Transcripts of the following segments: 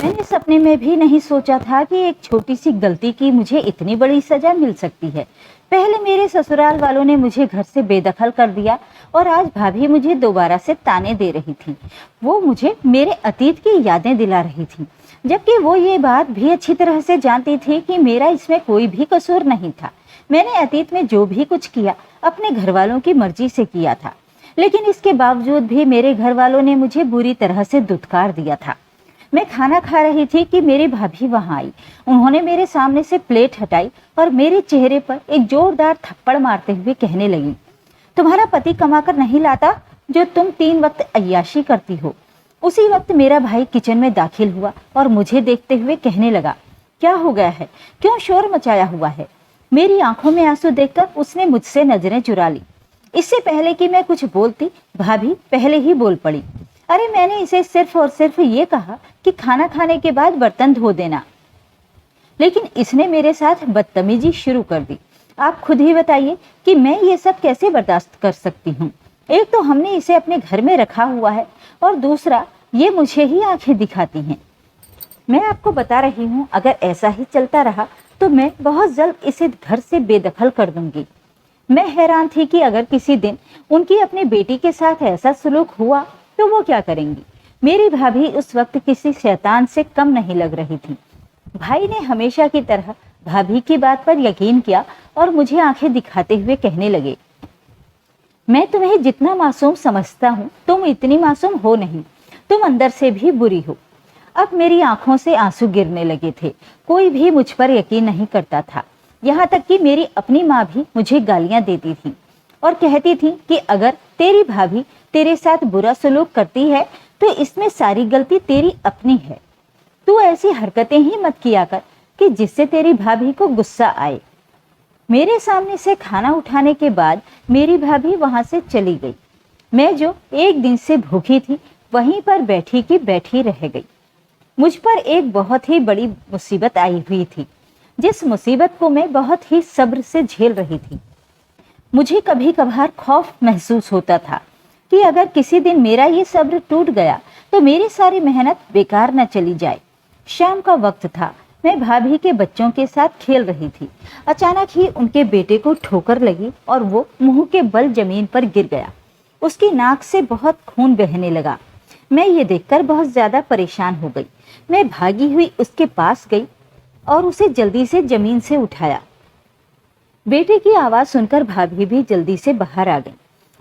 मैंने सपने में भी नहीं सोचा था कि एक छोटी सी गलती की मुझे इतनी बड़ी सजा मिल सकती है। पहले मेरे ससुराल वालों ने मुझे घर से बेदखल कर दिया और आज भाभी मुझे दोबारा से ताने दे रही थी। वो मुझे मेरे अतीत की यादें दिला रही थी, जबकि वो ये बात भी अच्छी तरह से जानती थी कि मेरा इसमें कोई भी कसूर नहीं था। मैंने अतीत में जो भी कुछ किया अपने घर वालों की मर्जी से किया था, लेकिन इसके बावजूद भी मेरे घर वालों ने मुझे बुरी तरह से दुत्कार दिया था। मैं खाना खा रही थी कि मेरी भाभी वहां आई। उन्होंने मेरे सामने से प्लेट हटाई और मेरे चेहरे पर एक जोरदार थप्पड़ मारते हुए कहने लगी, तुम्हारा पति कमाकर नहीं लाता जो तुम 3 वक्त अय्याशी करती हो। उसी वक्त मेरा भाई किचन में दाखिल हुआ और मुझे देखते हुए कहने लगा, क्या हो गया है, क्यों शोर मचाया हुआ है। मेरी आंखों में आंसू देखकर उसने मुझसे नजरें चुरा ली। इससे पहले कि मैं कुछ बोलती, भाभी पहले ही बोल पड़ी, अरे मैंने इसे सिर्फ और सिर्फ ये कहा कि खाना खाने के बाद बर्तन धो देना, लेकिन इसने मेरे साथ बदतमीजी शुरू कर दी। आप खुद ही बताइए कि मैं ये सब कैसे बर्दाश्त कर सकती हूँ। एक तो हमने इसे अपने घर में रखा हुआ है और दूसरा ये मुझे ही आंखें दिखाती हैं। मैं आपको बता रही हूँ, अगर ऐसा ही चलता रहा तो मैं बहुत जल्द इसे घर से बेदखल कर दूंगी। मैं हैरान थी कि अगर किसी दिन उनकी अपनी बेटी के साथ ऐसा सलूक हुआ तो वो क्या करेंगी। मेरी भाभी उस वक्त किसी शैतान से कम नहीं लग रही थी। भाई ने हमेशा की तरह भाभी की बात पर यकीन किया और मुझे आंखें दिखाते हुए कहने लगे, मैं तुम्हें जितना मासूम समझता हूँ तुम इतनी मासूम हो नहीं, तुम अंदर से भी बुरी हो। अब मेरी आंखों से आंसू गिरने लगे थे। कोई भी मुझ पर यकीन नहीं करता था, यहाँ तक कि मेरी अपनी माँ भी मुझे गालियां देती थी और कहती थी कि अगर तेरी भाभी तेरे साथ बुरा सलूक करती है तो इसमें सारी गलती तेरी अपनी है। तू ऐसी हरकतें ही मत किया कर कि जिससे तेरी भाभी को गुस्सा आए। मेरे सामने से खाना उठाने के बाद मेरी भाभी वहां से चली गई। मैं जो एक दिन से भूखी थी वहीं पर बैठी की बैठी रह गई। मुझ पर एक बहुत ही बड़ी मुसीबत आई हुई थी, जिस मुसीबत को मैं बहुत ही सब्र से झेल रही थी। मुझे कभी कभार खौफ महसूस होता था कि अगर किसी दिन मेरा ये सब्र टूट गया तो मेरी सारी मेहनत बेकार न चली जाए। शाम का वक्त था, मैं भाभी के बच्चों के साथ खेल रही थी। अचानक ही उनके बेटे को ठोकर लगी और वो मुंह के बल जमीन पर गिर गया। उसकी नाक से बहुत खून बहने लगा। मैं ये देखकर बहुत ज्यादा परेशान हो गई। मैं भागी हुई उसके पास गई और उसे जल्दी से जमीन से उठाया। बेटे की आवाज सुनकर भाभी भी जल्दी से बाहर आ गई।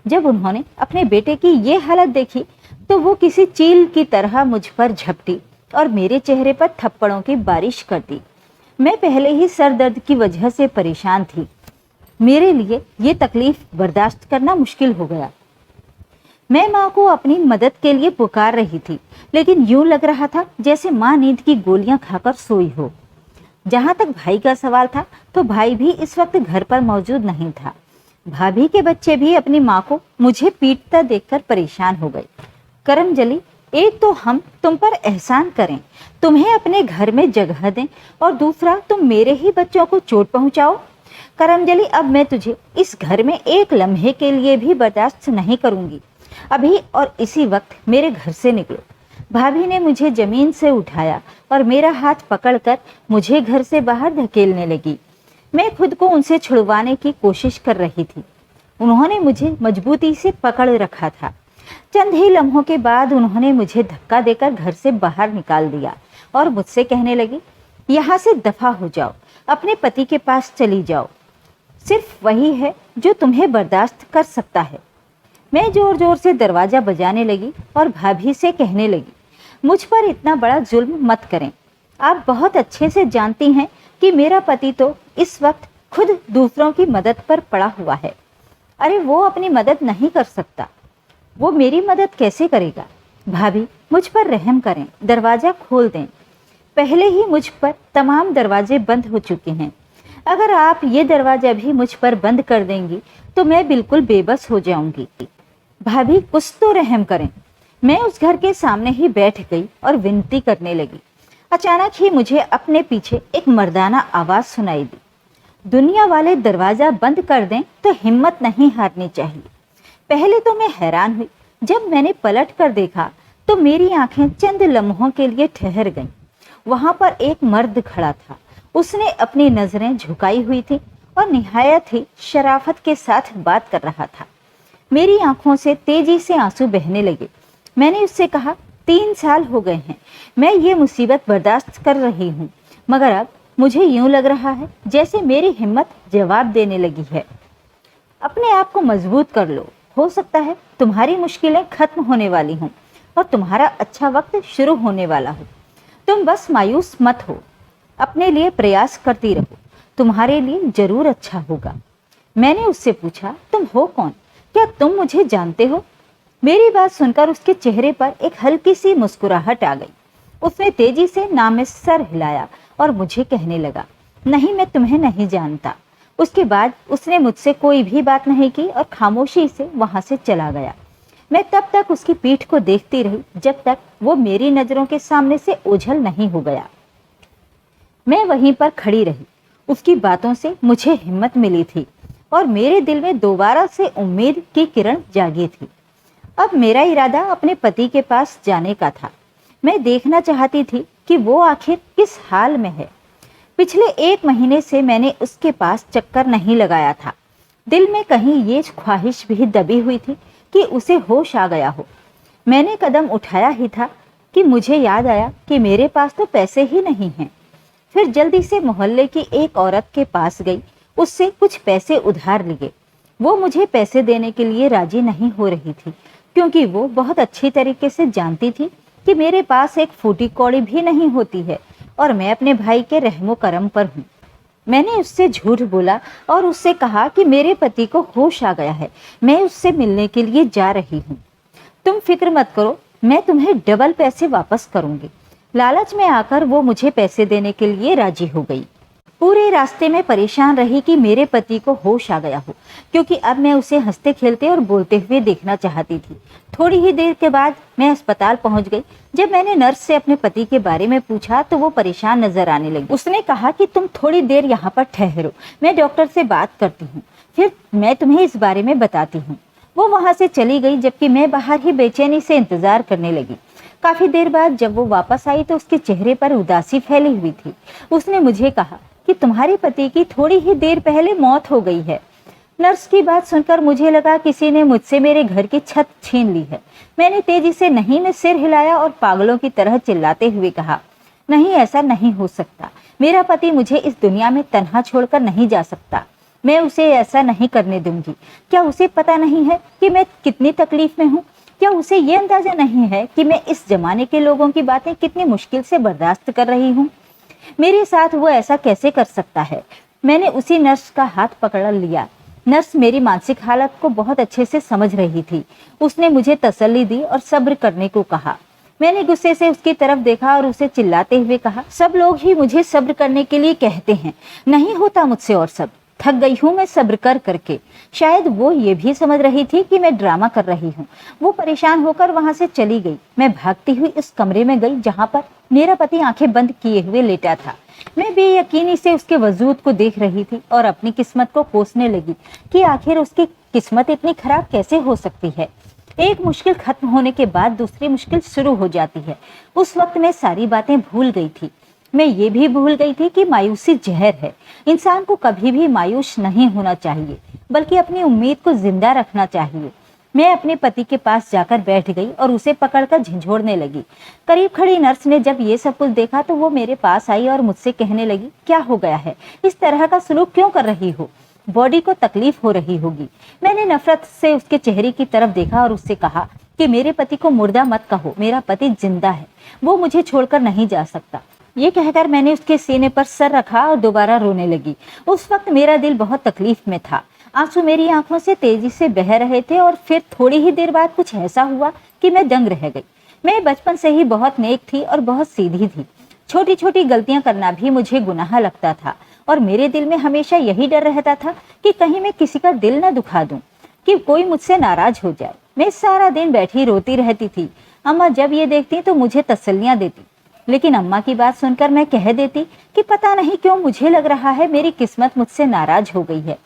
जब उन्होंने अपने बेटे की ये हालत देखी तो वो किसी चील की तरह मुझ पर झपटी और मेरे चेहरे पर थप्पड़ों की बारिश कर दी। मैं पहले ही सर दर्द की वजह से परेशान थी। मेरे लिए ये तकलीफ बर्दाश्त करना मुश्किल हो गया। मैं माँ को अपनी मदद के लिए पुकार रही थी, लेकिन यूं लग रहा था जैसे माँ नींद की गोलियां खाकर सोई हो। जहां तक भाई का सवाल था तो भाई भी इस वक्त घर पर मौजूद नहीं था। भाभी के बच्चे भी अपनी माँ को मुझे पीटता देखकर परेशान हो गए। करमजली, एक तो हम तुम पर एहसान करें, तुम्हें अपने घर में जगह दें, और दूसरा तुम मेरे ही बच्चों को चोट पहुंचाओ। करमजली, अब मैं तुझे इस घर में एक लम्हे के लिए भी बर्दाश्त नहीं करूंगी। अभी और इसी वक्त मेरे घर से निकलो। भाभी ने मुझे जमीन से उठाया और मेरा हाथ पकड़कर मुझे घर से बाहर धकेलने लगी। मैं खुद को उनसे छुड़वाने की कोशिश कर रही थी। उन्होंने मुझे मजबूती से पकड़ रखा था। चंद ही लम्हों के बाद उन्होंने मुझे धक्का देकर घर से बाहर निकाल दिया और मुझसे कहने लगी, यहाँ से दफा हो जाओ, अपने पति के पास चली जाओ। सिर्फ वही है जो तुम्हें बर्दाश्त कर सकता है। मैं जोर जोर से दरवाजा बजाने लगी और भाभी से कहने लगी, मुझ पर इतना बड़ा जुल्म मत करें। आप बहुत अच्छे से जानती हैं कि मेरा पति तो इस वक्त खुद दूसरों की मदद पर पड़ा हुआ है। अरे वो अपनी मदद नहीं कर सकता, वो मेरी मदद कैसे करेगा। भाभी, मुझ पर रहम करें, दरवाजा खोल दें। पहले ही मुझ पर तमाम दरवाजे बंद हो चुके हैं। अगर आप ये दरवाजा भी मुझ पर बंद कर देंगी तो मैं बिल्कुल बेबस हो जाऊंगी। भाभी, कुछ तो रहम करें। मैं उस घर के सामने ही बैठ गई और विनती करने लगी। अचानक ही मुझे अपने पीछे एक मर्दाना आवाज सुनाई दी, दुनिया वाले दरवाजा बंद कर दें तो हिम्मत नहीं हारनी चाहिए। पहले तो मैं हैरान हुई। जब मैंने पलट कर देखा तो मेरी आंखें चंद लम्हों के लिए ठहर गईं। वहां पर एक मर्द खड़ा था। उसने अपनी नजरें झुकाई हुई थी और निहायत ही शराफत के साथ बात कर रहा था। मेरी आंखों से तेजी से आंसू बहने लगे। मैंने उससे कहा, 3 साल हो गए हैं मैं ये मुसीबत बर्दाश्त कर रही हूँ, मगर अब मुझे यूं लग रहा है जैसे मेरी हिम्मत जवाब देने लगी है। अपने आप को मजबूत कर लो, हो सकता है तुम्हारी मुश्किलें खत्म होने वाली हों और तुम्हारा अच्छा वक्त शुरू होने वाला हो। तुम बस मायूस मत हो, अपने लिए प्रयास करती रहो, तुम्हारे लिए जरूर अच्छा होगा। मैंने उससे पूछा, तुम हो कौन? क्या तुम मुझे जानते हो? मेरी बात सुनकर उसके चेहरे पर एक हल्की सी मुस्कुराहट आ गई। उसने तेजी से ना में सर हिलाया और मुझे कहने लगा, नहीं, मैं तुम्हें नहीं जानता। उसके बाद उसने मुझसे कोई भी बात नहीं की और खामोशी से वहां से चला गया। मैं तब तक उसकी पीठ को देखती रही जब तक वो मेरी नजरों के सामने से ओझल नहीं हो गया। मैं वहीं पर खड़ी रही। उसकी बातों से मुझे हिम्मत मिली थी और मेरे दिल में दोबारा से उम्मीद की किरण जागी थी। अब मेरा इरादा अपने पति के पास जाने का था। मैं देखना चाहती थी कि वो आखिर किस हाल में है। पिछले 1 महीने से मैंने उसके पास चक्कर नहीं लगाया था। दिल में कहीं ये ख्वाहिश भी दबी हुई थी कि उसे होश आ गया हो। मैंने कदम उठाया ही था कि मुझे याद आया कि मेरे पास तो पैसे ही नहीं हैं। फिर जल्दी से मोहल्ले की एक औरत के पास गई, उससे कुछ पैसे उधार लिए। वो मुझे पैसे देने के लिए राजी नहीं हो रही थी, क्योंकि वो बहुत अच्छी तरीके से जानती थी कि मेरे पास एक फूटी कौड़ी भी नहीं होती है और मैं अपने भाई के रहमो करम पर हूँ। मैंने उससे झूठ बोला और उससे कहा कि मेरे पति को होश आ गया है, मैं उससे मिलने के लिए जा रही हूँ। तुम फिक्र मत करो, मैं तुम्हें डबल पैसे वापस करूंगी। लालच में आकर वो मुझे पैसे देने के लिए राजी हो गई। पूरे रास्ते में परेशान रही कि मेरे पति को होश आ गया हो, क्योंकि अब मैं उसे हंसते खेलते और बोलते हुए देखना चाहती थी। थोड़ी ही देर के बाद मैं अस्पताल पहुंच गई। जब मैंने नर्स से अपने पति के बारे में पूछा तो वो परेशान नजर आने लगी। उसने कहा कि तुम थोड़ी देर यहाँ पर ठहरो, मैं डॉक्टर से बात करती हूँ, फिर मैं तुम्हें इस बारे में बताती हूँ। वो वहां से चली गई जबकि मैं बाहर ही बेचैनी से इंतजार करने लगी। काफी देर बाद जब वो वापस आई तो उसके चेहरे पर उदासी फैली हुई थी। उसने मुझे कहा कि तुम्हारे पति की थोड़ी ही देर पहले मौत हो गई है। नर्स की बात सुनकर मुझे लगा किसी ने मुझसे मेरे घर की छत छीन ली है। मैंने तेजी से नहीं में सिर हिलाया और पागलों की तरह चिल्लाते हुए कहा, नहीं, ऐसा नहीं हो सकता। मेरा पति मुझे इस दुनिया में तन्हा छोड़कर नहीं जा सकता। मैं उसे ऐसा नहीं करने दूंगी। क्या उसे पता नहीं है कि मैं कितनी तकलीफ में हूँ? क्या उसे ये अंदाजा नहीं है कि मैं इस जमाने के लोगों की बातें कितनी मुश्किल से बर्दाश्त कर रही हूँ? मेरे साथ वो ऐसा कैसे कर सकता है? मैंने उसी नर्स का हाथ पकड़ लिया। नर्स मेरी मानसिक हालत को बहुत अच्छे से समझ रही थी। उसने मुझे तसल्ली दी और सब्र करने को कहा। मैंने गुस्से से उसकी तरफ देखा और उसे चिल्लाते हुए कहा, सब लोग ही मुझे सब्र करने के लिए कहते हैं, नहीं होता मुझसे और सब। थक गई हूँ मैं सब्र कर करके। शायद वो ये भी समझ रही थी कि मैं ड्रामा कर रही हूँ। वो परेशान होकर वहां से चली गई। मैं भागती हुई उस कमरे में गई जहां पर मेरा पति आंखें बंद किए हुए लेटा था। मैं बेयकीनी से उसके वजूद को देख रही थी और अपनी किस्मत को कोसने लगी कि आखिर उसकी किस्मत इतनी खराब कैसे हो सकती है। एक मुश्किल खत्म होने के बाद दूसरी मुश्किल शुरू हो जाती है। उस वक्त मैं सारी बातें भूल गई थी। मैं ये भी भूल गई थी कि मायूसी जहर है। इंसान को कभी भी मायूस नहीं होना चाहिए, बल्कि अपनी उम्मीद को जिंदा रखना चाहिए। मैं अपने पति के पास जाकर बैठ गई और उसे पकड़कर झंझोड़ने लगी। करीब खड़ी नर्स ने जब ये सब कुछ देखा तो वो मेरे पास आई और मुझसे कहने लगी, क्या हो गया है? इस तरह का सलूक क्यों कर रही हो? बॉडी को तकलीफ हो रही होगी। मैंने नफरत से उसके चेहरे की तरफ देखा और उससे कहा कि मेरे पति को मुर्दा मत कहो, मेरा पति जिंदा है, वो मुझे छोड़कर नहीं जा सकता। ये कहकर मैंने उसके सीने पर सर रखा और दोबारा रोने लगी। उस वक्त मेरा दिल बहुत तकलीफ में था। आंसू मेरी आंखों से तेजी से बह रहे थे और फिर थोड़ी ही देर बाद कुछ ऐसा हुआ कि मैं दंग रह गई। मैं बचपन से ही बहुत नेक थी और बहुत सीधी थी। छोटी छोटी गलतियां करना भी मुझे गुनाह लगता था और मेरे दिल में हमेशा यही डर रहता था कि कहीं मैं किसी का दिल न दुखा दूं, कि कोई मुझसे नाराज हो जाए। मैं सारा दिन बैठी रोती रहती थी। अम्मा जब ये देखती तो मुझे तसल्लियां देती, लेकिन अम्मा की बात सुनकर मैं कह देती कि पता नहीं क्यों मुझे लग रहा है मेरी किस्मत मुझसे नाराज हो गई है।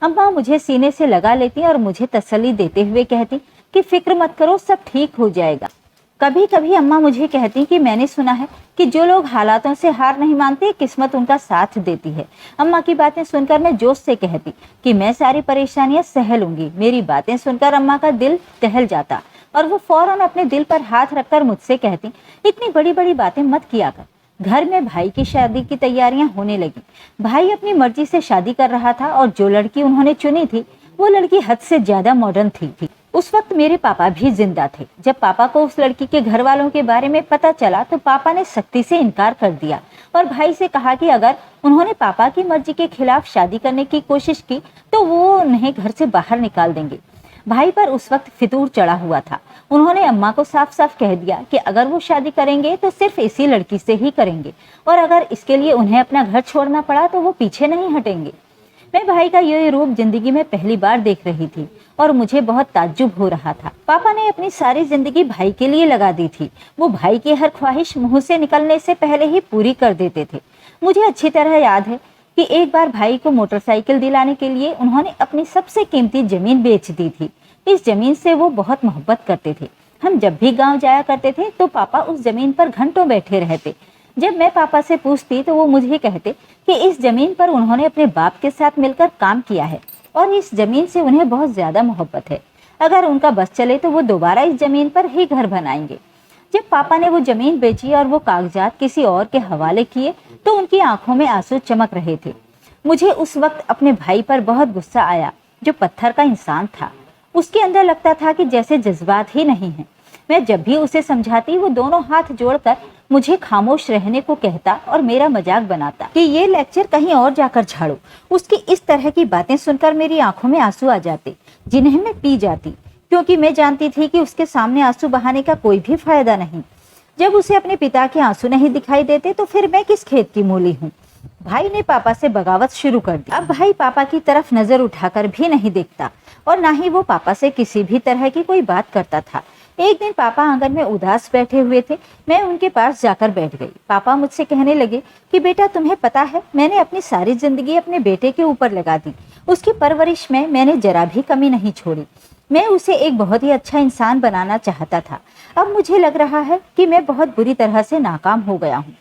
अम्मा मुझे सीने से लगा लेती और मुझे तसल्ली देते हुए कहती कि फिक्र मत करो, सब ठीक हो जाएगा। कभी कभी अम्मा मुझे कहती कि मैंने सुना है कि जो लोग हालातों से हार नहीं मानते, किस्मत उनका साथ देती है। अम्मा की बातें सुनकर मैं जोश से कहती कि मैं सारी परेशानियां सह लूंगी। मेरी बातें सुनकर अम्मा का दिल दहल जाता और वो फौरन अपने दिल पर हाथ रखकर मुझसे कहती, इतनी बड़ी बड़ी बातें मत किया कर। घर में भाई की शादी की तैयारियां होने लगी। भाई अपनी मर्जी से शादी कर रहा था और जो लड़की उन्होंने चुनी थी वो लड़की हद से ज्यादा मॉडर्न थी। उस वक्त मेरे पापा भी जिंदा थे। जब पापा को उस लड़की के घर वालों के बारे में पता चला तो पापा ने सख्ती से इनकार कर दिया और भाई से कहा कि अगर उन्होंने पापा की मर्जी के खिलाफ शादी करने की कोशिश की तो वो उन्हें घर से बाहर निकाल देंगे। भाई पर उस वक्त फितूर चढ़ा हुआ था। उन्होंने अम्मा को साफ साफ कह दिया कि अगर वो शादी करेंगे तो सिर्फ इसी लड़की से ही करेंगे और अगर इसके लिए उन्हें अपना घर छोड़ना पड़ा तो वो पीछे नहीं हटेंगे। मैं भाई का ये रूप जिंदगी में पहली बार देख रही थी और मुझे बहुत ताज्जुब हो रहा था। पापा ने अपनी सारी जिंदगी भाई के लिए लगा दी थी। वो भाई की हर ख्वाहिश मुंह से निकलने से पहले ही पूरी कर देते थे। मुझे अच्छी तरह याद है कि एक बार भाई को मोटरसाइकिल दिलाने के लिए उन्होंने अपनी सबसे कीमती जमीन बेच दी थी। इस जमीन से वो बहुत मोहब्बत करते थे। हम जब भी गांव जाया करते थे तो पापा उस जमीन पर घंटों बैठे रहते। जब मैं पापा से पूछती तो वो मुझे कहते कि इस जमीन पर उन्होंने अपने बाप के साथ मिलकर काम किया है और इस जमीन से उन्हें बहुत ज्यादा मोहब्बत है। अगर उनका बस चले तो वो दोबारा इस जमीन पर ही घर बनाएंगे। जब पापा ने वो जमीन बेची और वो कागजात किसी और के हवाले किए तो उनकी आंखों में आंसू चमक रहे थे। मुझे उस वक्त अपने भाई पर बहुत गुस्सा आया, जो पत्थर का इंसान था। उसके अंदर लगता था कि जैसे जज्बात ही नहीं है। मैं जब भी उसे समझाती वो दोनों हाथ जोड़कर मुझे खामोश रहने को कहता और मेरा मजाक बनाता कि ये लेक्चर कहीं और जाकर झाड़ो। उसकी इस तरह की बातें सुनकर मेरी आंखों में आंसू आ जाते, जिन्हें मैं पी जाती, क्योंकि मैं जानती थी कि उसके सामने आंसू बहाने का कोई भी फायदा नहीं। जब उसे अपने पिता के आंसू नहीं दिखाई देते तो फिर मैं किस खेत की मूली हूँ। भाई ने पापा से बगावत शुरू कर दी। अब भाई पापा की तरफ नजर उठाकर भी नहीं देखता और ना ही वो पापा से किसी भी तरह की कोई बात करता था। एक दिन पापा आंगन में उदास बैठे हुए थे। मैं उनके पास जाकर बैठ गई। पापा मुझसे कहने लगे कि बेटा, तुम्हें पता है मैंने अपनी सारी जिंदगी अपने बेटे के ऊपर लगा दी। उसकी परवरिश में मैंने जरा भी कमी नहीं छोड़ी। मैं उसे एक बहुत ही अच्छा इंसान बनाना चाहता था। अब मुझे लग रहा है कि मैं बहुत बुरी तरह से नाकाम हो गया हूँ।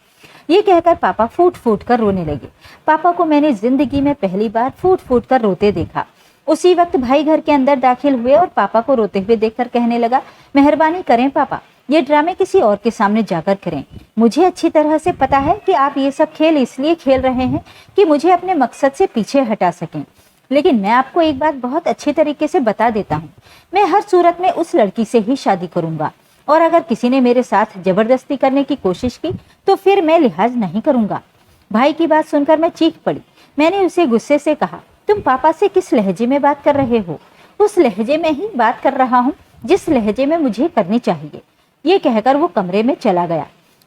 ये कहकर पापा फूट फूट कर रोने लगे। पापा को मैंने जिंदगी में पहली बार फूट फूट कर रोते देखा। उसी वक्त भाई घर के अंदर दाखिल हुए और पापा को रोते हुए देखकर कहने लगा, मेहरबानी करें पापा, ये ड्रामे किसी और के सामने जाकर करें। मुझे अच्छी तरह से पता है कि आप ये सब खेल इसलिए खेल रहे हैं कि मुझे अपने मकसद से पीछे हटा सकें। लेकिन मैं आपको एक बात बहुत अच्छी तरीके से बता देता हूँ, मैं हर सूरत में उस लड़की से ही शादी करूंगा और अगर किसी ने मेरे साथ जबरदस्ती करने की कोशिश की तो फिर मैं लिहाज नहीं करूंगा। भाई की बात सुनकर मैं चीख पड़ी। मैंने उसे गुस्से से कहा, तुम पापा से किस लहजे में बात कर रहे हो? उस लहजे में ही बात कर रहा हूँ जिस लहजे में मुझे करनी चाहिए। ये कहकर वो कमरे में चला गया।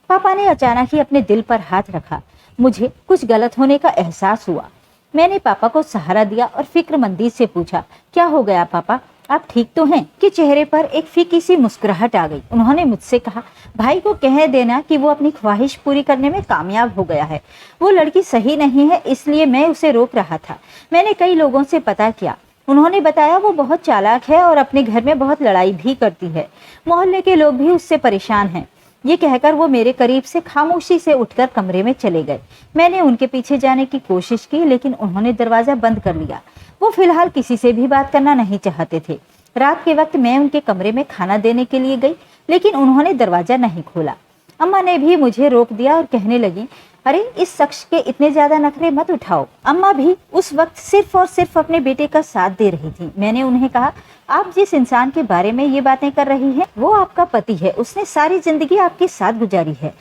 पापा ने अचानक ही अपने दिल पर हाथ रखा। मुझे कुछ गलत होने का एहसास हुआ। मैंने पापा को सहारा दिया और फिक्रमंदी से पूछा, क्या हो गया पापा, आप ठीक तो हैं? कि चेहरे पर एक फीकी सी मुस्कुराहट आ गई। उन्होंने मुझसे कहा, भाई को कह देना कि वो अपनी ख्वाहिश पूरी करने में कामयाब हो गया है। वो लड़की सही नहीं है, इसलिए मैं उसे रोक रहा था। मैंने कई लोगों से पता किया, उन्होंने बताया वो बहुत चालाक है और अपने घर में बहुत लड़ाई भी करती है। मोहल्ले के लोग भी उससे परेशान हैं। ये कहकर वो मेरे करीब से खामोशी से उठकर कमरे में चले गए। मैंने उनके पीछे जाने की कोशिश की, लेकिन उन्होंने दरवाजा बंद कर लिया। वो फिलहाल किसी से भी बात करना नहीं चाहते थे। रात के वक्त मैं उनके कमरे में खाना देने के लिए गई, लेकिन उन्होंने दरवाजा नहीं खोला। अम्मा ने भी मुझे रोक दिया और कहने लगी, अरे इस शख्स के इतने ज्यादा नखरे मत उठाओ। अम्मा भी उस वक्त सिर्फ और सिर्फ अपने बेटे का साथ दे रही थी। मैंने उन्हें कहा, आप जिस इंसान के बारे में ये बातें कर रही हैं, वो आपका पति है, उसने सारी जिंदगी आपके साथ गुजारी है।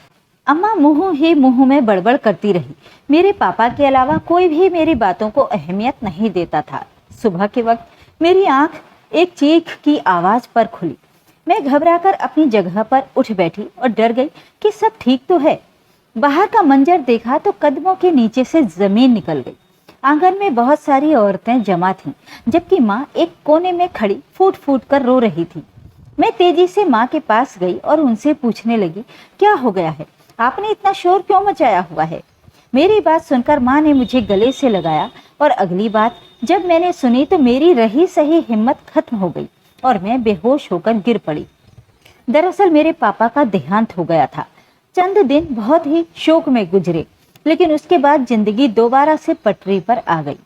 अम्मा मुंह ही मुंह में बड़बड़ करती रही। मेरे पापा के अलावा कोई भी मेरी बातों को अहमियत नहीं देता था। सुबह के वक्त मेरी आंख एक चीख की आवाज पर खुली। मैं घबराकर अपनी जगह पर उठ बैठी और डर गई कि सब ठीक तो है। बाहर का मंजर देखा तो कदमों के नीचे से जमीन निकल गई। आंगन में बहुत सारी औरतें जमा थीं, जबकि माँ एक कोने में खड़ी फूट फूट कर रो रही थी। मैं तेजी से माँ के पास गई और उनसे पूछने लगी, क्या हो गया है? आपने इतना शोर क्यों मचाया हुआ है? मेरी बात सुनकर माँ ने मुझे गले से लगाया और अगली बात जब मैंने सुनी तो मेरी रही सही हिम्मत खत्म हो गई और मैं बेहोश होकर गिर पड़ी। दरअसल मेरे पापा का देहांत हो गया था। चंद दिन बहुत ही शोक में गुजरे, लेकिन उसके बाद जिंदगी दोबारा से पटरी पर आ गई।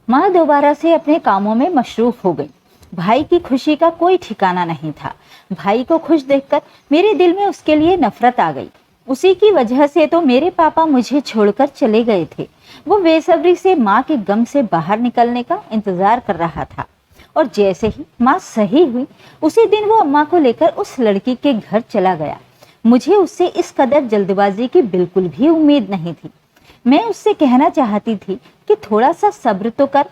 माँ दोबारा से अपने कामों में मशरूफ हो गई। भाई की खुशी का कोई ठिकाना नहीं था। भाई को खुश देखकर मेरे दिल में उसके लिए नफरत आ गई। उसी की वजह से तो मेरे पापा मुझे छोड़कर चले गए थे। वो बेसब्री से माँ के गम से बाहर निकलने का इंतजार कर रहा था, और जैसे ही माँ सही हुई उसी दिन वो अम्मा को लेकर उस लड़की के घर चला गया। मुझे उससे इस कदर जल्दबाजी की बिल्कुल भी उम्मीद नहीं थी। मैं उससे कहना चाहती थी कि थोड़ा सा सब्र तो कर,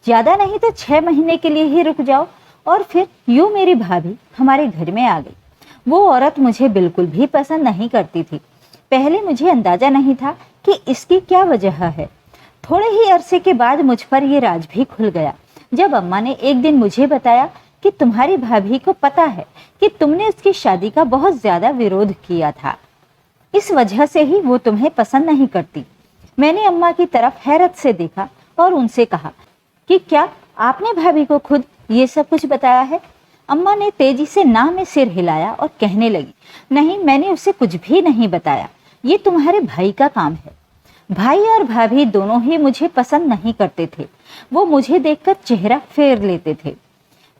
ज्यादा नहीं तो 6 महीने के लिए ही रुक जाओ। और फिर यूं मेरी भाभी हमारे घर में आ गई। वो औरत मुझे बिल्कुल भी पसंद नहीं करती थी। पहले मुझे अंदाजा नहीं था कि इसकी क्या वजह है। थोड़े ही अरसे के बाद मुझ पर यह राज भी खुल गया, जब अम्मा ने एक दिन मुझे बताया कि तुम्हारी भाभी को पता है कि तुमने उसकी शादी का बहुत ज्यादा विरोध किया था, इस वजह से ही वो तुम्हें पसंद नहीं करती। मैंने अम्मा की तरफ हैरत से देखा और उनसे कहा कि क्या आपने भाभी को खुद ये सब कुछ बताया है? अम्मा ने तेजी से ना में सिर हिलाया और कहने लगी, नहीं, मैंने उसे कुछ भी नहीं बताया। ये तुम्हारे भाई का काम है। भाई और भाभी दोनों ही मुझे पसंद नहीं करते थे। वो मुझे देखकर चेहरा फेर लेते थे।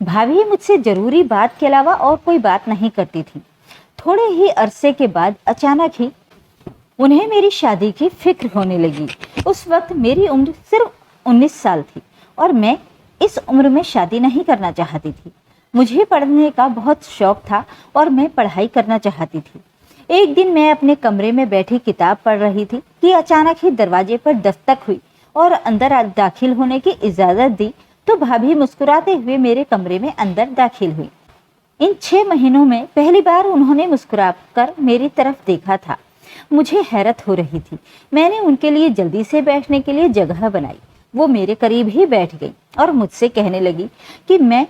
भाभी मुझसे जरूरी बात के अलावा और कोई बात नहीं करती थी। थोड़े ही अरसे के बाद अचानक ही उन्हें मेरी शादी की फिक्र होने लगी। उस वक्त मेरी उम्र सिर्फ 19 साल थी और मैं इस उम्र में शादी नहीं करना चाहती थी। मुझे पढ़ने का बहुत शौक था और मैं पढ़ाई करना चाहती थी। एक दिन मैं अपने कमरे में बैठी किताब पढ़ रही थी कि अचानक ही दरवाजे पर दस्तक हुई और अंदर दाखिल होने की इजाजत दी तो भाभी मुस्कुराते हुए मेरे कमरे में अंदर दाखिल हुई। इन 6 महीनों में पहली बार उन्होंने मुस्कुराकर मेरी तरफ देखा था। मुझे हैरत हो रही थी। मैंने उनके लिए जल्दी से बैठने के लिए जगह बनाई। वो मेरे करीब ही बैठ गई और मुझसे कहने लगी कि मैं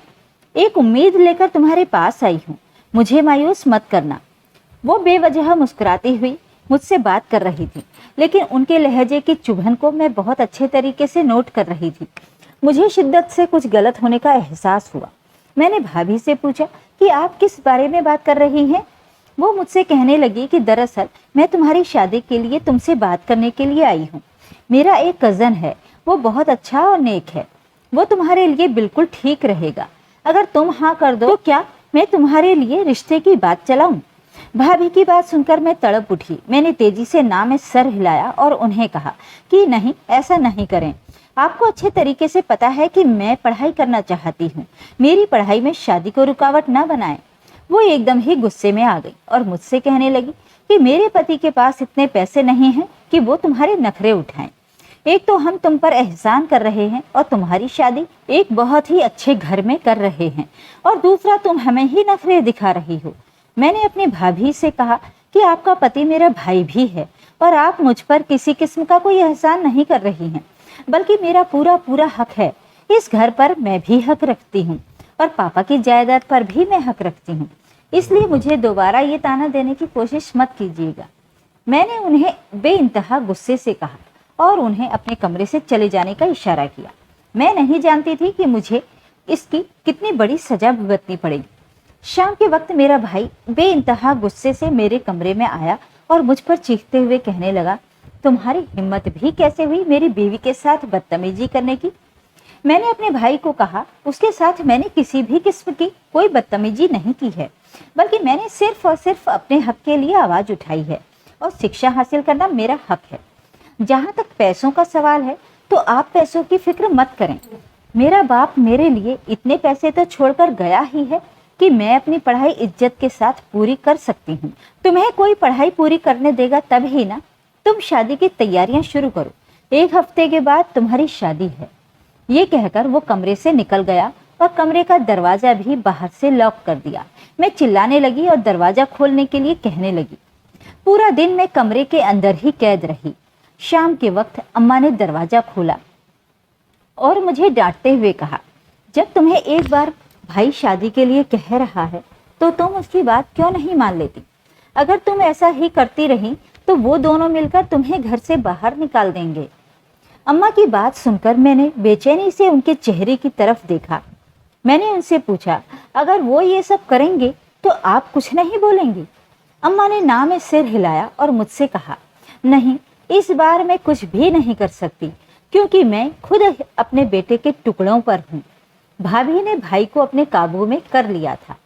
एक उम्मीद लेकर तुम्हारे पास आई हूँ, मुझे मायूस मत करना। वो बेवजह मुस्कुराती हुई मुझसे बात कर रही थी, लेकिन उनके लहजे की चुभन को मैं बहुत अच्छे तरीके से नोट कर रही थी। मुझे शिद्दत से कुछ गलत होने का एहसास हुआ। मैंने भाभी से पूछा कि आप किस बारे में बात कर रही हैं? वो मुझसे कहने लगी कि दरअसल मैं तुम्हारी शादी के लिए तुमसे बात करने के लिए आई हूँ। मेरा एक कज़न है, वो बहुत अच्छा और नेक है। वो तुम्हारे लिए बिल्कुल ठीक रहेगा। अगर तुम हाँ कर दो तो क्या मैं तुम्हारे लिए रिश्ते की बात चलाऊं? भाभी की बात सुनकर मैं तड़प उठी। मैंने तेजी से ना में सर हिलाया और उन्हें कहा कि नहीं, ऐसा नहीं करें। आपको अच्छे तरीके से पता है कि मैं पढ़ाई करना चाहती हूँ। मेरी पढ़ाई में शादी को रुकावट ना बनाएं। वो एकदम ही गुस्से में आ गई और मुझसे कहने लगी कि मेरे पति के पास इतने पैसे नहीं हैं कि वो तुम्हारे नखरे उठाएं। एक तो हम तुम पर एहसान कर रहे हैं और तुम्हारी शादी एक बहुत ही अच्छे घर में कर रहे हैं, और दूसरा तुम हमें ही नखरे दिखा रही हो। मैंने अपनी भाभी से कहा कि आपका पति मेरा भाई भी है और आप मुझ पर किसी किस्म का कोई एहसान नहीं कर रही हैं, बल्कि मेरा पूरा पूरा हक है। इस घर पर मैं भी हक रखती हूँ और पापा की जायदाद पर भी मैं हक रखती हूँ, इसलिए मुझे दोबारा ये ताना देने की कोशिश मत कीजिएगा। मैंने उन्हें बेइंतहा गुस्से से कहा और उन्हें अपने कमरे से चले जाने का इशारा किया। मैं नहीं जानती थी कि मुझे इसकी कितनी बड़ी सजा भुगतनी पड़ेगी। शाम के वक्त मेरा भाई बेइंतहा गुस्से से मेरे कमरे में आया और मुझ पर चीखते हुए कहने लगा, तुम्हारी हिम्मत भी कैसे हुई मेरी बीवी के साथ बदतमीजी करने की? मैंने अपने भाई को कहा, उसके साथ मैंने किसी भी किस्म की कोई बदतमीजी नहीं की है, बल्कि मैंने सिर्फ और सिर्फ अपने हक के लिए आवाज उठाई है और शिक्षा हासिल करना मेरा हक है। जहाँ तक पैसों का सवाल है तो आप पैसों की फिक्र मत करें। मेरा बाप मेरे लिए इतने पैसे तो छोड़कर गया ही है कि मैं अपनी पढ़ाई इज्जत के साथ पूरी कर सकती हूँ। तुम्हें कोई पढ़ाई पूरी करने देगा तब ही ना। तुम शादी की तैयारियां शुरू करो, 1 हफ्ते के बाद तुम्हारी शादी है। ये कहकर वो कमरे से निकल गया और कमरे का दरवाजा भी बाहर से लॉक कर दिया। मैं चिल्लाने लगी और दरवाजा खोलने के लिए कहने लगी। पूरा दिन मैं कमरे के अंदर ही कैद रही। शाम के वक्त अम्मा ने दरवाजा खोला और मुझे डांटते हुए कहा, जब तुम्हें एक बार भाई शादी के लिए कह रहा है तो तुम उसकी बात क्यों नहीं मान लेती? अगर तुम ऐसा ही करती रही तो वो दोनों मिलकर तुम्हें घर से बाहर निकाल देंगे। अम्मा की बात सुनकर मैंने बेचैनी से उनके चेहरे की तरफ देखा। मैंने उनसे पूछा, अगर वो ये सब करेंगे तो आप कुछ नहीं बोलेंगे? अम्मा ने ना में सिर हिलाया और मुझसे कहा, नहीं, इस बार मैं कुछ भी नहीं कर सकती, क्योंकि मैं खुद अपने बेटे के टुकड़ों पर हूँ। भाभी ने भाई को अपने काबू में कर लिया था।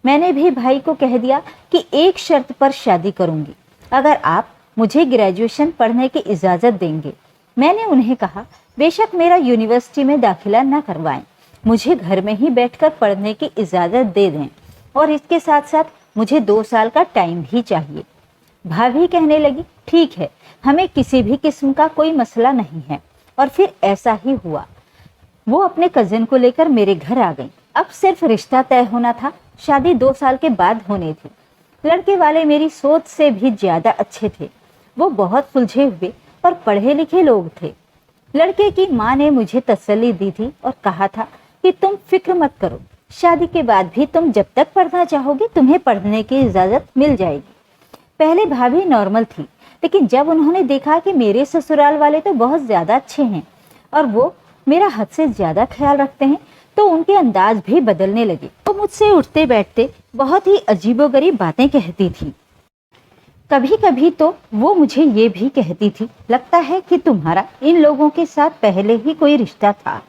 मैंने भी भाई को कह दिया कि एक शर्त पर शादी करूंगी, अगर आप मुझे ग्रेजुएशन पढ़ने की इजाज़त देंगे। मैंने उन्हें कहा, बेशक मेरा यूनिवर्सिटी में दाखिला न करवाएं, मुझे घर में ही बैठकर पढ़ने की इजाज़त दे दें, और इसके साथ साथ मुझे 2 साल का टाइम भी चाहिए। भाभी कहने लगी, ठीक है, हमें किसी भी किस्म का कोई मसला नहीं है। और फिर ऐसा ही हुआ। वो अपने कजिन को लेकर मेरे घर आ गई। अब सिर्फ रिश्ता तय होना था, शादी 2 साल के बाद होनी थी। लड़के वाले मेरी सोच से भी ज्यादा अच्छे थे। वो बहुत सुलझे हुए और पढ़े लिखे लोग थे। लड़के की माँ ने मुझे तसल्ली दी थी और कहा था कि तुम फिक्र मत करो, शादी के बाद भी तुम जब तक पढ़ना चाहोगी तुम्हें पढ़ने की इजाज़त मिल जाएगी। पहले भाभी नॉर्मल थी, लेकिन जब उन्होंने देखा कि मेरे ससुराल वाले तो बहुत ज़्यादा अच्छे हैं और वो मेरा हद से ज़्यादा ख्याल रखते हैं, तो उनके अंदाज भी बदलने लगे। वो मुझसे उठते बैठते बहुत ही अजीबोगरीब बातें कहती थी। कभी कभी तो वो मुझे ये भी कहती थी, लगता है कि तुम्हारा इन लोगों के साथ पहले ही कोई रिश्ता था,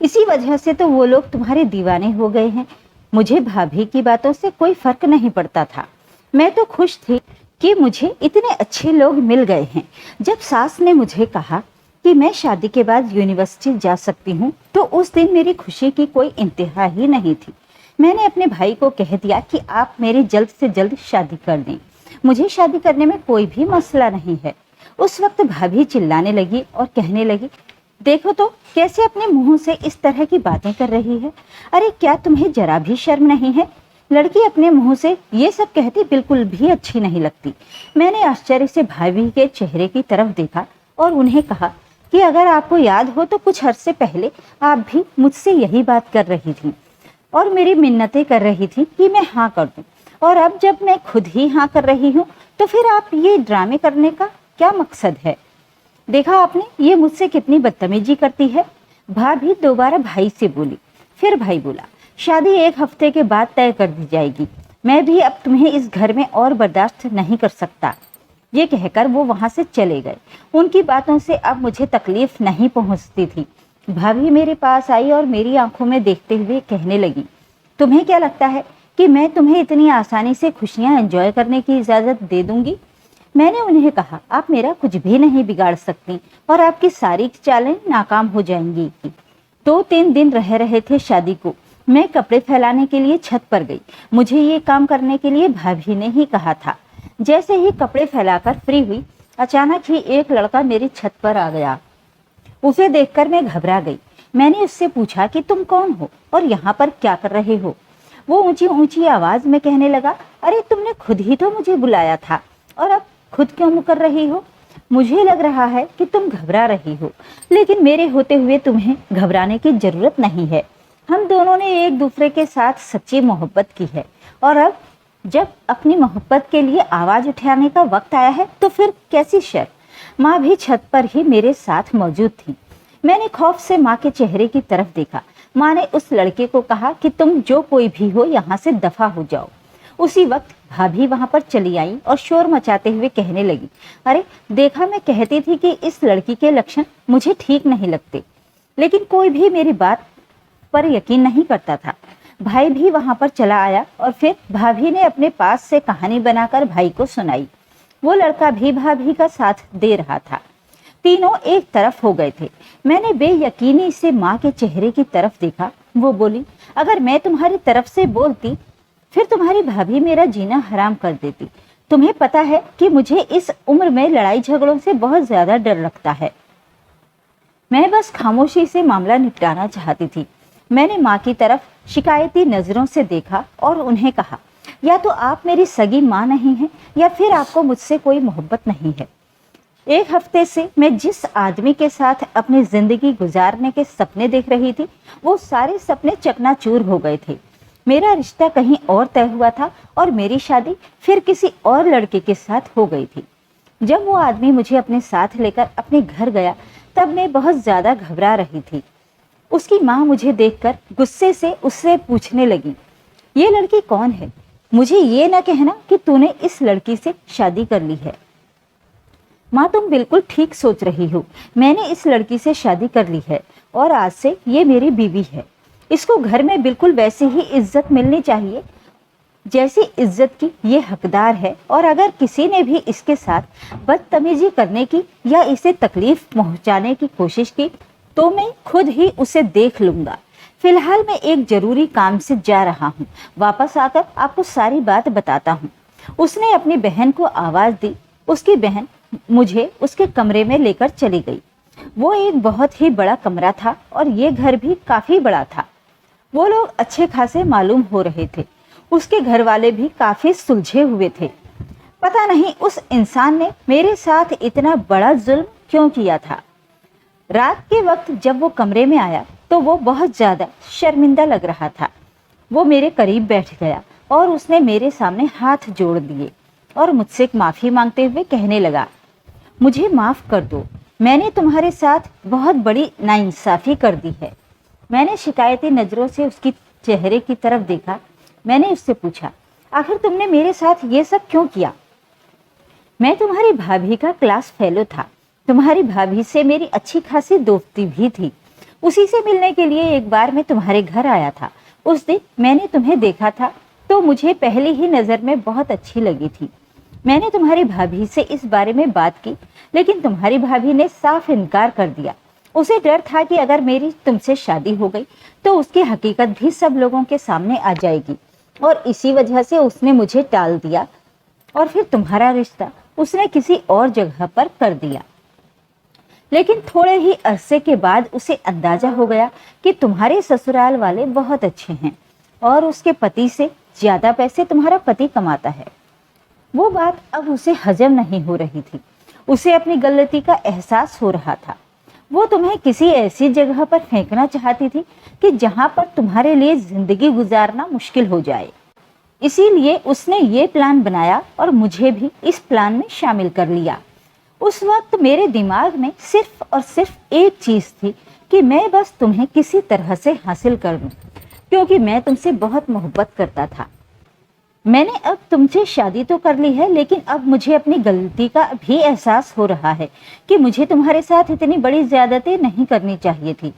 इसी वजह से तो वो लोग तुम्हारे दीवाने हो गए हैं। मुझे भाभी की बातों से कोई फर्क नहीं पड़ता था। मैं तो खुश थी कि मुझे इतने अच्छे लोग मिल गए हैं। जब सास ने मुझे कहा कि मैं शादी के बाद यूनिवर्सिटी जा सकती हूँ, तो उस दिन मेरी खुशी की कोई इंतहा ही नहीं थी। मैंने अपने भाई को कह दिया कि आप मेरी जल्द से जल्द शादी कर दें, मुझे शादी करने में कोई भी मसला नहीं है। उस वक्त भाभी चिल्लाने लगी और कहने लगी, देखो तो कैसे अपने मुंह से इस तरह की बातें कर रही है। अरे क्या तुम्हें जरा भी शर्म नहीं है? लड़की अपने मुंह से ये सब कहती बिल्कुल भी अच्छी नहीं लगती। मैंने आश्चर्य से भाभी के चेहरे की तरफ देखा और उन्हें कहा कि अगर आपको याद हो तो कुछ अरसे पहले आप भी मुझसे यही बात कर रही थी और मेरी मिन्नतें कर रही थी कि मैं हाँ कर दूं, और अब जब मैं खुद ही हाँ कर रही हूँ तो फिर आप ये ड्रामे करने का क्या मकसद है? देखा आपने ये मुझसे कितनी बदतमीजी करती है। भाभी दोबारा भाई से बोली। फिर भाई बोला, शादी 1 हफ्ते के बाद तय कर दी जाएगी, मैं भी अब तुम्हें इस घर में और बर्दाश्त नहीं कर सकता। ये कहकर वो वहां से चले गए। उनकी बातों से अब मुझे तकलीफ नहीं पहुंचती थी। भाभी मेरे पास आई और मेरी आंखों में देखते हुए कहने लगी, तुम्हें क्या लगता है कि मैं तुम्हें इतनी आसानी से खुशियां एंजॉय करने की इजाजत दे दूंगी? मैंने उन्हें कहा, आप मेरा कुछ भी नहीं बिगाड़ सकती और आपकी सारी चालें नाकाम हो जाएंगी। 2-3 दिन रह रहे थे शादी को। मैं कपड़े फैलाने के लिए छत पर गई। मुझे ये काम करने के लिए भाभी ने ही कहा था। जैसे ही कपड़े फैलाकर फ्री हुई, अचानक ही एक लड़का मेरी छत पर आ गया। उसे देखकर मैं घबरा गई। मैंने उससे पूछा कि तुम कौन हो और यहाँ पर क्या कर रहे हो? वो ऊंची ऊंची आवाज में कहने लगा, अरे तुमने खुद ही तो मुझे बुलाया था और अब खुद क्यों मुकर रही हो? मुझे लग रहा है कि तुम घबरा रही हो, लेकिन मेरे होते हुए तुम्हें घबराने की जरूरत नहीं है। हम दोनों ने एक दूसरे के साथ सच्ची मोहब्बत की है और अब जब अपनी मोहब्बत के लिए आवाज उठाने का वक्त आया है तो फिर कैसी शर्म। माँ भी छत पर ही मेरे साथ मौजूद थी। मैंने खौफ से माँ के चेहरे की तरफ देखा। माँ ने उस लड़के को कहा कि तुम जो कोई भी हो यहाँ से दफा हो जाओ। उसी वक्त भाभी वहां पर चली आई और शोर मचाते हुए कहने लगी, अरे देखा, मैं कहती थी कि इस लड़की के लक्षण मुझे ठीक नहीं लगते, लेकिन कोई भी मेरी बात पर यकीन नहीं करता था। भाई भी वहां पर चला आया और फिर भाभी ने अपने पास से कहानी बनाकर भाई को सुनाई। वो लड़का भी भाभी का साथ दे रहा था। तीनों एक तरफ हो गए थे। मैंने बेयकीनी से माँ के चेहरे की तरफ देखा। वो बोली, अगर मैं तुम्हारी तरफ से बोलती फिर तुम्हारी भाभी मेरा जीना हराम कर देती। तुम्हें पता है कि मुझे इस उम्र में लड़ाई झगड़ों से बहुत ज्यादा डर लगता है। मैं बस खामोशी से मामला निपटाना चाहती थी। मैंने माँ की तरफ शिकायती नजरों से देखा और उन्हें कहा, या तो आप मेरी सगी माँ नहीं हैं या फिर आपको मुझसे कोई मोहब्बत नहीं है। 1 हफ्ते से मैं जिस आदमी के साथ अपनी जिंदगी गुजारने के सपने देख रही थी, वो सारे सपने चकनाचूर हो गए थे। मेरा रिश्ता कहीं और तय हुआ था और मेरी शादी फिर किसी और लड़के के साथ हो गई थी। जब वो आदमी मुझे अपने साथ लेकर अपने घर गया तब मैं बहुत ज्यादा घबरा रही थी। उसकी माँ मुझे देखकर गुस्से से उससे पूछने लगी, ये लड़की कौन है? मुझे ये न कहना कि तूने इस लड़की से शादी कर ली है। माँ, तुम बिल्कुल ठीक सोच रही हो। मैंने इस लड़की से शादी कर ली है और आज से ये मेरी बीवी है। इसको घर में बिल्कुल वैसी ही इज्जत मिलनी चाहिए जैसी इज्जत की ये हकदार है, और अगर किसी ने भी इसके साथ बदतमीजी करने की या इसे तकलीफ पहुंचाने की कोशिश की तो मैं खुद ही उसे देख लूंगा। फिलहाल मैं एक जरूरी काम से जा रहा हूँ, वापस आकर आपको सारी बात बताता हूँ। उसने अपनी बहन को आवाज दी। उसकी बहन मुझे उसके कमरे में लेकर चली गई। वो एक बहुत ही बड़ा कमरा था और ये घर भी काफी बड़ा था। वो लोग अच्छे खासे मालूम हो रहे थे। उसके घर वाले भी काफी सुलझे हुए थे। पता नहीं उस इंसान ने मेरे साथ इतना बड़ा जुल्म क्यों किया था। रात के वक्त जब वो कमरे में आया तो वो बहुत ज्यादा शर्मिंदा लग रहा था। वो मेरे करीब बैठ गया और उसने मेरे सामने हाथ जोड़ दिए और मुझसे माफी मांगते हुए कहने लगा, मुझे माफ कर दो, मैंने तुम्हारे साथ बहुत बड़ी नाइंसाफी कर दी है। मैंने शिकायती नजरों से उसकी चेहरे की तरफ देखा। मैंने उससे पूछा, आखिर तुमने मेरे साथ ये सब क्यों किया? मैं तुम्हारी भाभी का क्लास फेलो था। तुम्हारी भाभी से मेरी अच्छी खासी दोस्ती भी थी। उसी से मिलने के लिए एक बार मैं तुम्हारे घर आया था। उस दिन मैंने तुम्हें देखा था तो मुझे पहली ही नजर में बहुत अच्छी लगी थी। मैंने तुम्हारी भाभी से इस बारे में बात की, लेकिन तुम्हारी भाभी ने साफ इनकार कर दिया। उसे डर था कि अगर मेरी तुमसे शादी हो गई तो उसकी हकीकत भी सब लोगों के सामने आ जाएगी, और इसी वजह से उसने मुझे टाल दिया और फिर तुम्हारा रिश्ता उसने किसी और जगह पर कर दिया। लेकिन थोड़े ही अरसे के बाद उसे अंदाजा हो गया कि तुम्हारे ससुराल वाले बहुत अच्छे हैं और उसके पति से ज्यादा पैसे तुम्हारा पति कमाता है। वो बात अब उसे हजम नहीं हो रही थी। उसे अपनी गलती का एहसास हो रहा था। वो तुम्हें किसी ऐसी जगह पर फेंकना चाहती थी कि जहां पर तुम्हारे लिए जिंदगी गुजारना मुश्किल हो जाए। इसीलिए उसने ये प्लान बनाया और मुझे भी इस प्लान में शामिल कर लिया। उस वक्त मेरे दिमाग में सिर्फ और सिर्फ एक चीज थी कि मैं बस तुम्हें किसी तरह से हासिल कर लूं, क्योंकि मैं तुमसे बहुत मोहब्बत करता था। मैंने अब तुमसे शादी तो कर ली है, लेकिन अब मुझे अपनी गलती का भी एहसास हो रहा है कि मुझे तुम्हारे साथ इतनी बड़ी ज्यादती नहीं करनी चाहिए थी।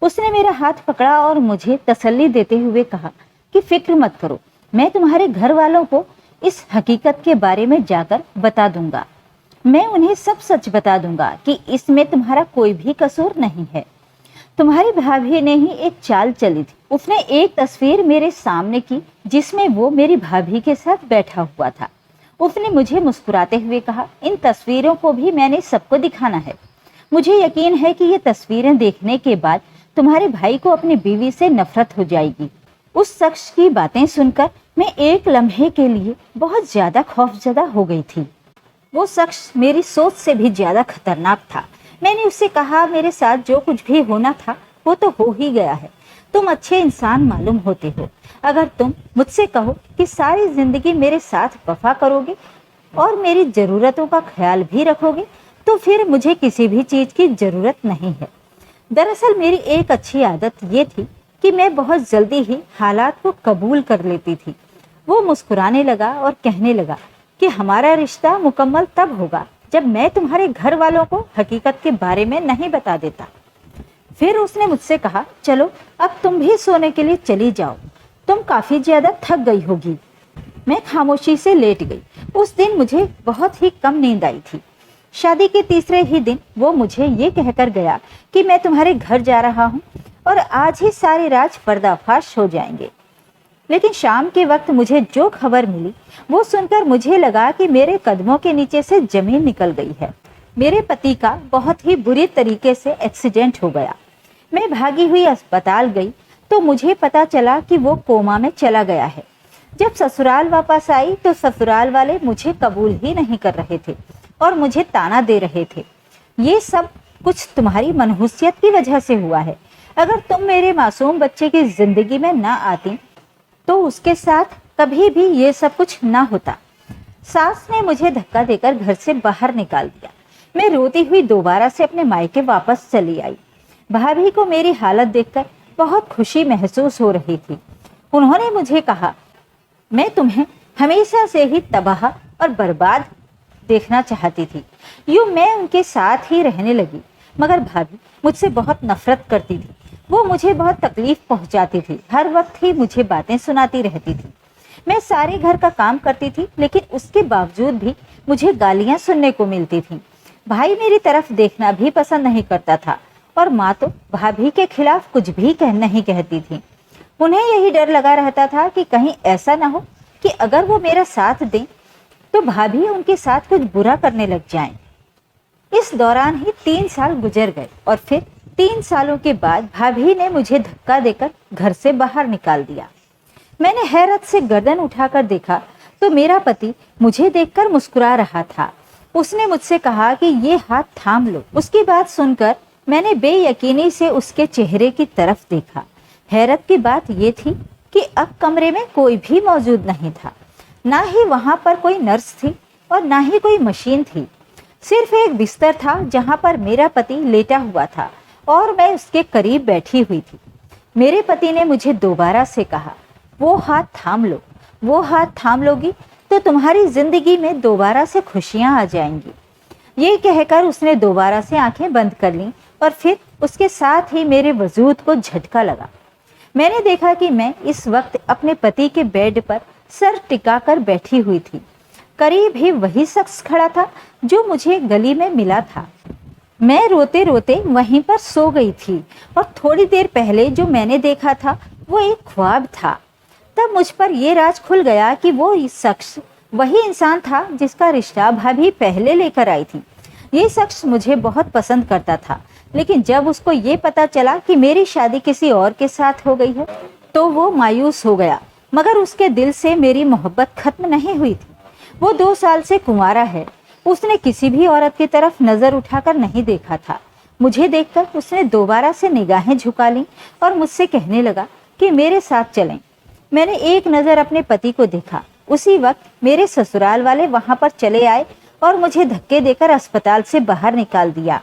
उसने मेरा हाथ पकड़ा और मुझे तसल्ली देते हुए कहा कि फिक्र मत करो, मैं तुम्हारे घर वालों को इस हकीकत के बारे में जाकर बता दूंगा। मैं उन्हें सब सच बता दूंगा कि इसमें तुम्हारा कोई भी कसूर नहीं है। तुम्हारी भाभी ने ही एक चाल चली थी। उसने एक तस्वीर मेरे सामने की जिसमें वो मेरी भाभी के साथ बैठा हुआ था। उसने मुझे मुस्कुराते हुए कहा, इन तस्वीरों को भी मैंने सबको दिखाना है। मुझे यकीन है कि ये तस्वीरें देखने के बाद तुम्हारे भाई को अपनी बीवी से नफरत हो जाएगी। उस शख्स की बातें सुनकर मैं एक लम्हे के लिए बहुत ज्यादा खौफजदा हो गई थी। वो शख्स मेरी सोच से भी ज्यादा खतरनाक था। मैंने उससे कहा, मेरे साथ जो कुछ भी होना था वो तो हो ही गया है। तुम अच्छे इंसान मालूम होते हो। अगर तुम मुझसे कहो कि सारी जिंदगी मेरे साथ वफा करोगे और मेरी जरूरतों का ख्याल भी रखोगे तो फिर मुझे किसी भी चीज की जरूरत नहीं है। दरअसल मेरी एक अच्छी आदत ये थी कि मैं बहुत जल्दी ही हालात को कबूल कर लेती थी। वो मुस्कुराने लगा और कहने लगा कि हमारा रिश्ता मुकम्मल तब होगा जब मैं तुम्हारे घर वालों को हकीकत के बारे में नहीं बता देता। फिर उसने मुझसे कहा, चलो अब तुम भी सोने के लिए चली जाओ, तुम काफी ज्यादा थक गई होगी। मैं खामोशी से लेट गई। उस दिन मुझे बहुत ही कम नींद आई थी। शादी के तीसरे ही दिन वो मुझे ये कहकर गया कि मैं तुम्हारे घर जा रहा हूँ और आज ही सारे राज पर्दाफाश हो जाएंगे। लेकिन शाम के वक्त मुझे जो खबर मिली वो सुनकर मुझे लगा कि मेरे कदमों के नीचे से जमीन निकल गई है। मेरे पति का बहुत ही बुरी तरीके से एक्सीडेंट हो गया। मैं भागी हुई अस्पताल गई तो मुझे पता चला कि वो कोमा में चला गया है। जब ससुराल वापस आई तो ससुराल वाले मुझे कबूल ही नहीं कर रहे थे और मुझे ताना दे रहे थे। ये सब कुछ तुम्हारी मनहूसियत की वजह से हुआ है। अगर तुम मेरे मासूम बच्चे की जिंदगी में ना आती तो उसके साथ कभी भी ये सब कुछ ना होता। सास ने मुझे धक्का देकर घर से बाहर निकाल दिया। मैं रोती हुई दोबारा से अपने मायके वापस चली आई। भाभी को मेरी हालत देखकर बहुत खुशी महसूस हो रही थी। उन्होंने मुझे कहा, मैं तुम्हें हमेशा से ही तबाह और बर्बाद देखना चाहती थी। यूं मैं उनके साथ ही रहने लगी, मगर भाभी मुझसे बहुत नफरत करती थी। वो मुझे बहुत तकलीफ पहुंचाती थी, हर वक्त ही मुझे बातें सुनाती रहती थी। मैं सारे घर का काम करती थी, लेकिन उसके बावजूद भी मुझे गालियां सुनने को मिलती थी। भाई मेरी तरफ देखना भी पसंद नहीं करता था और माँ तो भाभी के खिलाफ कुछ भी नहीं कहती थी। उन्हें यही डर लगा रहता था कि कहीं ऐसा ना हो कि अगर वो मेरा साथ दें तो भाभी उनके साथ कुछ बुरा करने लग जाएं। इस दौरान ही 3 साल गुजर गए और फिर 3 सालों के बाद भाभी ने मुझे धक्का देकर घर से बाहर निकाल दिया। मैंने हैरत से गर्दन उठाकर देखा तो मेरा पति मुझे देखकर मुस्कुरा रहा था। उसने मुझसे कहा कि ये हाथ थाम लो। उसकी बात सुनकर मैंने बेयकीनी से उसके चेहरे की तरफ देखा। हैरत की बात ये थी कि अब कमरे में कोई भी मौजूद नहीं था। ना ही वहां पर कोई नर्स थी और ना ही कोई मशीन थी। सिर्फ एक बिस्तर था जहां पर मेरा पति लेटा हुआ था और मैं उसके करीब बैठी हुई थी। मेरे पति ने मुझे दोबारा से कहा, वो हाथ थाम लो। वो हाथ थाम लोगी तो तुम्हारी जिंदगी में दोबारा से खुशियां आ जाएंगी। ये कहकर उसने दोबारा से आंखें बंद कर लीं और फिर उसके साथ ही मेरे वजूद को झटका लगा। मैंने देखा कि मैं इस वक्त अपने पति के बेड पर सर टिकाकर बैठी हुई थी। करीब ही वही शख्स खड़ा था जो मुझे गली में मिला था। मैं रोते रोते वहीं पर सो गई थी और थोड़ी देर पहले जो मैंने देखा था वो एक ख्वाब था। तब मुझ पर यह राज खुल गया कि वो शख्स वही इंसान था जिसका रिश्ता भाभी पहले लेकर आई थी। ये शख्स मुझे बहुत पसंद करता था, लेकिन जब उसको ये पता चला कि मेरी शादी किसी और के साथ हो गई है तो वो मायूस हो गया। मगर उसके दिल से मेरी मोहब्बत खत्म नहीं हुई थी। वो 2 साल से कुंवारा है। उसने किसी भी औरत की तरफ नजर उठाकर नहीं देखा था। मुझे देखकर उसने दोबारा से निगाहें झुका लीं और मुझसे कहने लगा कि मेरे साथ चलें। मैंने एक नज़र अपने पति को देखा। उसी वक्त मेरे ससुराल वाले वहां पर चले आए और मुझे धक्के देकर अस्पताल से बाहर निकाल दिया।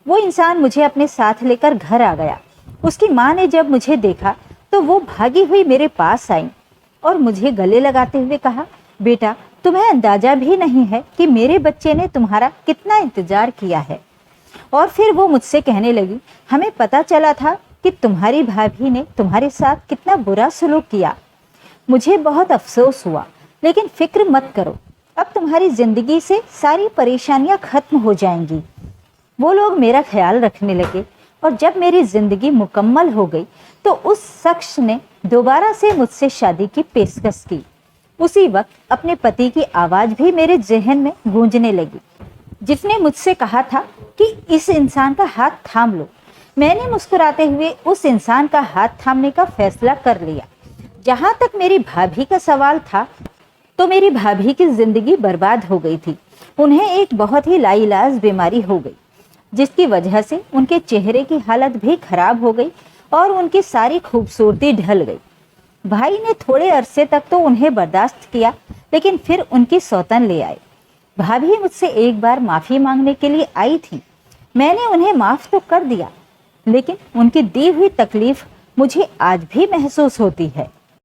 वो इंसान मुझे अपने साथ लेकर घर आ गया। उसकी माँ ने जब मुझे देखा तो वो भागी हुई मेरे पास आई और मुझे गले लगाते हुए कहा, बेटा, तुम्हें अंदाजा भी नहीं है कि मेरे बच्चे ने तुम्हारा कितना इंतजार किया है। और फिर वो मुझसे कहने लगी, हमें पता चला था कि तुम्हारी भाभी ने तुम्हारे साथ कितना बुरा सलूक किया। मुझे बहुत अफसोस हुआ, लेकिन फिक्र मत करो, अब तुम्हारी जिंदगी से सारी परेशानियां खत्म हो जाएंगी। वो लोग मेरा ख्याल रखने लगे और जब मेरी जिंदगी मुकम्मल हो गई तो उस शख्स ने दोबारा से मुझसे शादी की पेशकश की। उसी वक्त अपने पति की आवाज भी मेरे जहन में गूंजने लगी, जिसने मुझसे कहा था कि इस इंसान का हाथ थाम लो। मैंने मुस्कुराते हुए उस इंसान का हाथ थामने का फैसला कर लिया। जहां तक मेरी भाभी का सवाल था तो मेरी भाभी की जिंदगी बर्बाद हो गई थी। उन्हें एक बहुत ही लाइलाज बीमारी हो गई, जिसकी वजह से उनके चेहरे की हालत भी खराब हो गई और उनकी सारी खूबसूरती ढल गई। भाई ने थोड़े अरसे तक तो उन्हें बर्दाश्त किया, लेकिन फिर उनकी सौतन ले आए। भाभी मुझसे एक बार माफ़ी मांगने के लिए आई थी। मैंने उन्हें माफ़ तो कर दिया, लेकिन उनकी दी हुई तकलीफ मुझे आज भी महसूस होती है।